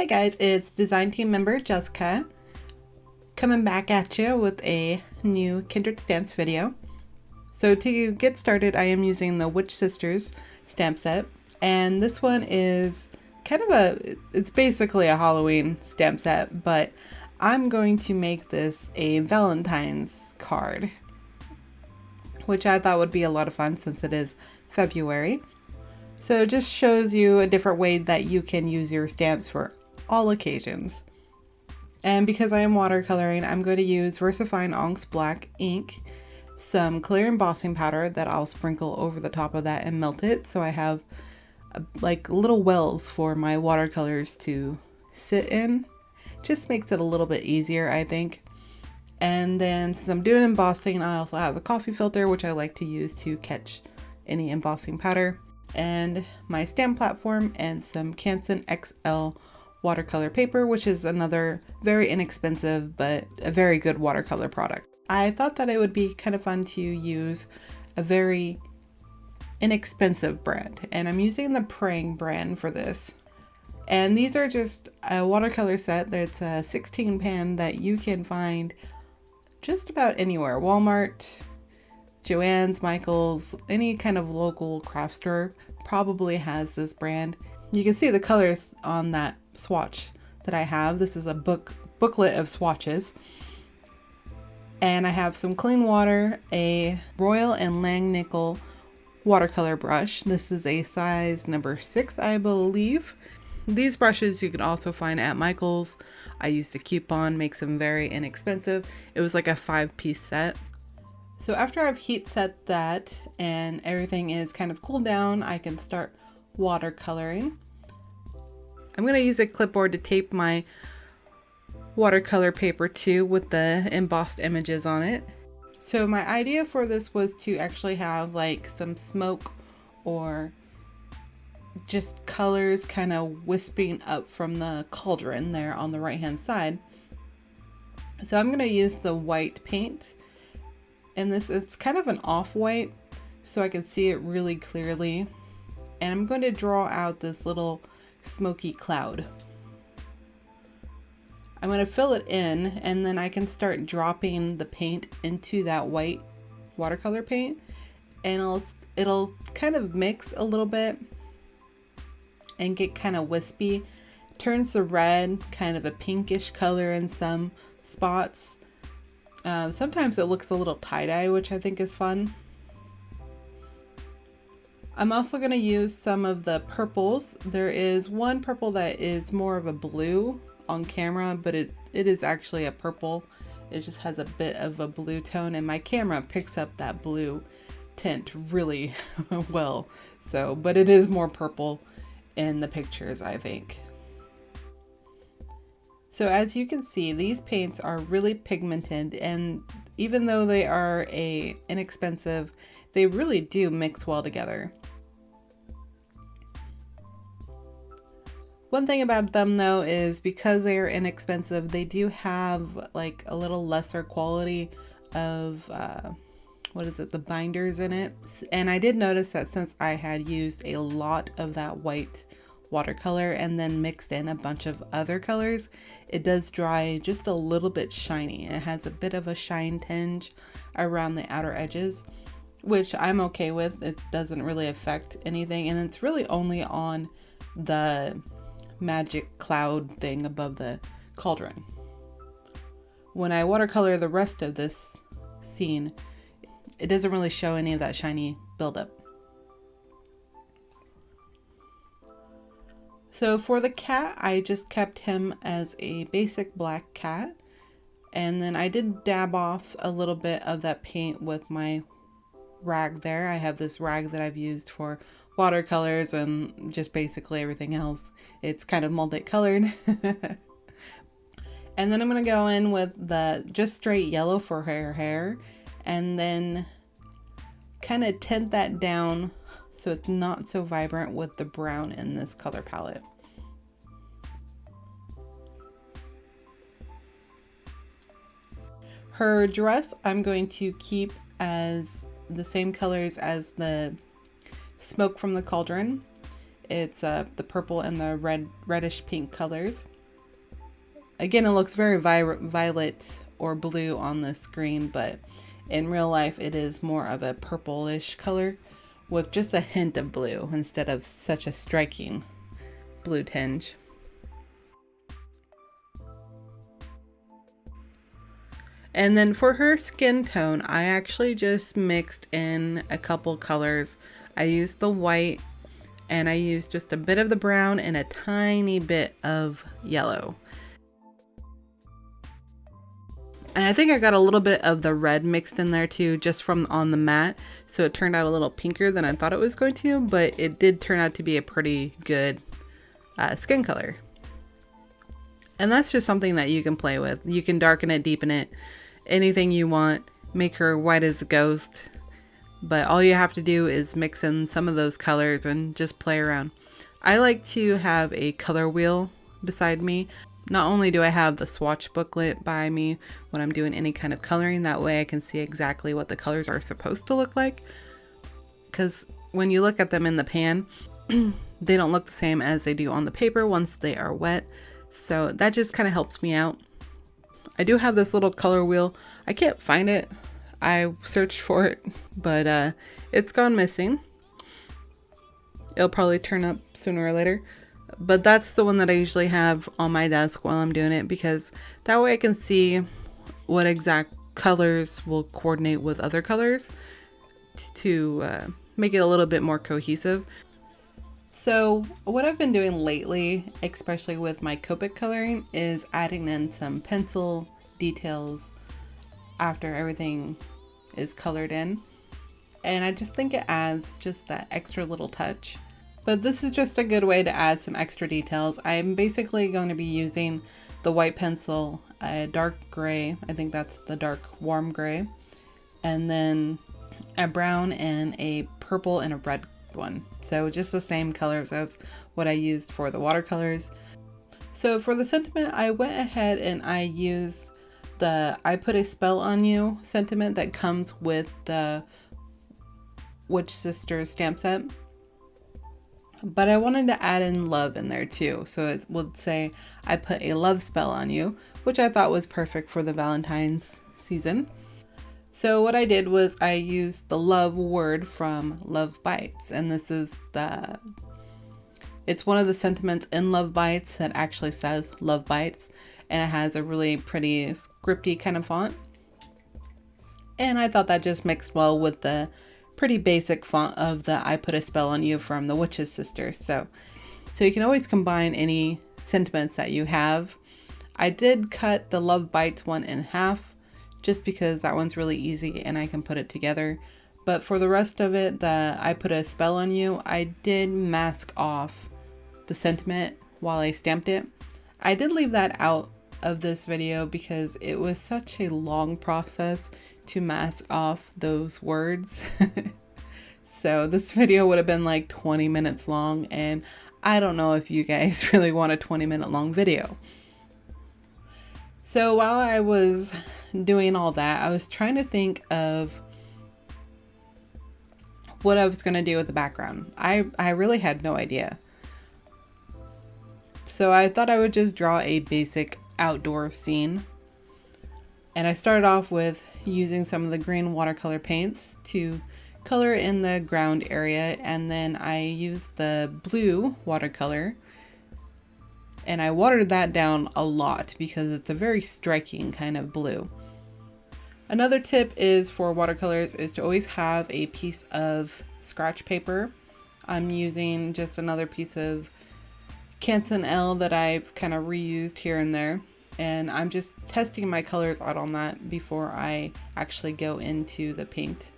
Hey guys, it's design team member Jessica coming back at you with a new Kindred stamps video. So to get started, I am using the Witch Sisters stamp set, and this one is it's basically a Halloween stamp set, but I'm going to make this a Valentine's card, which I thought would be a lot of fun since it is February. So it just shows you a different way that you can use your stamps for all occasions. And because I am watercoloring, I'm going to use VersaFine Onyx Black ink, some clear embossing powder that I'll sprinkle over the top of that and melt it, so I have like little wells for my watercolors to sit in. Just makes it a little bit easier, I think. And then since I'm doing embossing, I also have a coffee filter, which I like to use to catch any embossing powder, and my stamp platform, and some Canson XL watercolor paper, which is another very inexpensive but a very good watercolor product. I thought that it would be kind of fun to use a very inexpensive brand, and I'm using the Prang brand for this. And these are just a watercolor set that's a 16 pan that you can find just about anywhere. Walmart, Joann's, Michael's, any kind of local craft store probably has this brand. You can see the colors on that swatch that I have. This is a booklet of swatches. And I have some clean water, a Royal and Langnickel watercolor brush. This is a size number 6, I believe. These brushes you can also find at Michael's. I used a coupon, makes them very inexpensive. It was like a 5-piece set. So after I've heat set that and everything is kind of cooled down, I can start watercoloring. I'm going to use a clipboard to tape my watercolor paper to with the embossed images on it. So my idea for this was to actually have like some smoke or just colors kind of wisping up from the cauldron there on the right hand side. So I'm going to use the white paint, and it's kind of an off-white so I can see it really clearly, and I'm going to draw out this little smoky cloud. I'm going to fill it in, and then I can start dropping the paint into that white watercolor paint, and it'll kind of mix a little bit and get kind of wispy. Turns the red kind of a pinkish color in some spots. Sometimes it looks a little tie-dye, which I think is fun. I'm also going to use some of the purples. There is one purple that is more of a blue on camera, but it is actually a purple. It just has a bit of a blue tone, and my camera picks up that blue tint really well. So, but it is more purple in the pictures, I think. So as you can see, these paints are really pigmented, and even though they are inexpensive, they really do mix well together. One thing about them though is because they are inexpensive, they do have like a little lesser quality of the binders in it. And I did notice that since I had used a lot of that white watercolor and then mixed in a bunch of other colors, it does dry just a little bit shiny. It has a bit of a shine tinge around the outer edges, which I'm okay with. It doesn't really affect anything, and it's really only on the magic cloud thing above the cauldron. When I watercolor the rest of this scene, it doesn't really show any of that shiny buildup. So for the cat, I just kept him as a basic black cat, and then I did dab off a little bit of that paint with my rag there. I have this rag that I've used for watercolors and just basically everything else. It's kind of multicolored. And then I'm going to go in with the just straight yellow for her hair, and then kind of tint that down so it's not so vibrant with the brown in this color palette. Her dress I'm going to keep as the same colors as the smoke from the cauldron. It's the purple and the reddish pink colors. Again, it looks very violet or blue on the screen, but in real life it is more of a purplish color with just a hint of blue instead of such a striking blue tinge. And then for her skin tone, I actually just mixed in a couple colors. I used the white and I used just a bit of the brown and a tiny bit of yellow. And I think I got a little bit of the red mixed in there too, just from on the mat. So it turned out a little pinker than I thought it was going to, but it did turn out to be a pretty good skin color. And that's just something that you can play with. You can darken it, deepen it, anything you want, make her white as a ghost. But all you have to do is mix in some of those colors and just play around. I like to have a color wheel beside me. Not only do I have the swatch booklet by me when I'm doing any kind of coloring, that way I can see exactly what the colors are supposed to look like. Because when you look at them in the pan, they don't look the same as they do on the paper once they are wet. So that just kind of helps me out. I do have this little color wheel. I can't find it. I searched for it, but it's gone missing. It'll probably turn up sooner or later. But that's the one that I usually have on my desk while I'm doing it, because that way I can see what exact colors will coordinate with other colors to make it a little bit more cohesive. So what I've been doing lately, especially with my Copic coloring, is adding in some pencil details after everything is colored in. And I just think it adds just that extra little touch. But this is just a good way to add some extra details. I'm basically going to be using the white pencil, a dark gray, I think that's the dark warm gray, and then a brown and a purple and a red one. So just the same colors as what I used for the watercolors. So for the sentiment, I went ahead and I used the I Put a Spell on You sentiment that comes with the Witch Sisters stamp set. But I wanted to add in love in there too. So it would say, I put a love spell on you, which I thought was perfect for the Valentine's season. So what I did was I used the love word from Love Bites. And this is it's one of the sentiments in Love Bites that actually says Love Bites. And it has a really pretty scripty kind of font. And I thought that just mixed well with the pretty basic font of the I Put a Spell on You from the Witch's Sisters. So you can always combine any sentiments that you have. I did cut the Love Bites one in half just because that one's really easy and I can put it together. But for the rest of it, the I Put a Spell on You, I did mask off the sentiment while I stamped it. I did leave that out of this video because it was such a long process to mask off those words. So this video would have been like 20 minutes long, and I don't know if you guys really want a 20-minute long video. So while I was doing all that, I was trying to think of what I was going to do with the background. I really had no idea. So I thought I would just draw a basic outdoor scene. And I started off with using some of the green watercolor paints to color in the ground area, and then I used the blue watercolor and I watered that down a lot because it's a very striking kind of blue. Another tip is for watercolors is to always have a piece of scratch paper. I'm using just another piece of Canson L that I've kind of reused here and there. And I'm just testing my colors out on that before I actually go into the paint.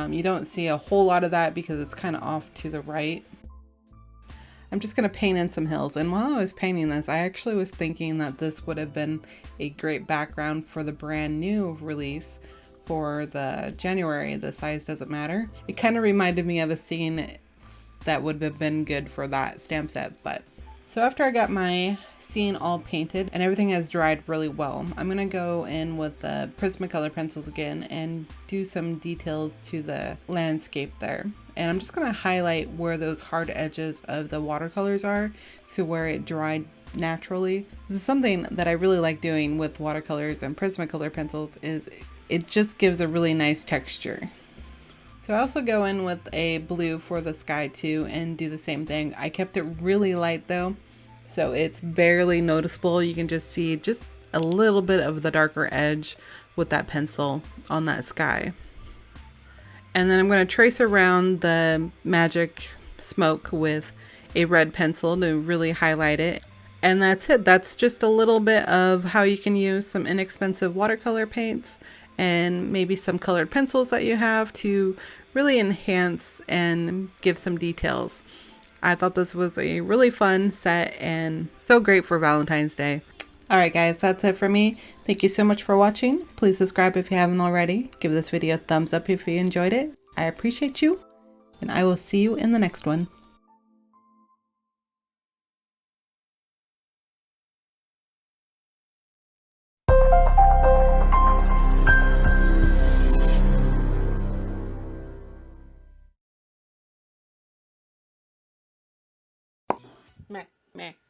You don't see a whole lot of that because it's kind of off to the right. I'm just going to paint in some hills. And while I was painting this, I actually was thinking that this would have been a great background for the brand new release for the January, The Size Doesn't Matter. It kind of reminded me of a scene that would have been good for that stamp set. But so after I got my scene all painted and everything has dried really well, I'm going to go in with the Prismacolor pencils again and do some details to the landscape there. And I'm just going to highlight where those hard edges of the watercolors are, so where it dried naturally. This is something that I really like doing with watercolors and Prismacolor pencils, is it just gives a really nice texture. So I also go in with a blue for the sky too and do the same thing. I kept it really light though, so it's barely noticeable. You can just see just a little bit of the darker edge with that pencil on that sky. And then I'm going to trace around the magic smoke with a red pencil to really highlight it. And that's it. That's just a little bit of how you can use some inexpensive watercolor paints and maybe some colored pencils that you have to really enhance and give some details. I thought this was a really fun set and so great for Valentine's Day. Alright guys, that's it for me. Thank you so much for watching. Please subscribe if you haven't already. Give this video a thumbs up if you enjoyed it. I appreciate you, and I will see you in the next one. Meh, meh.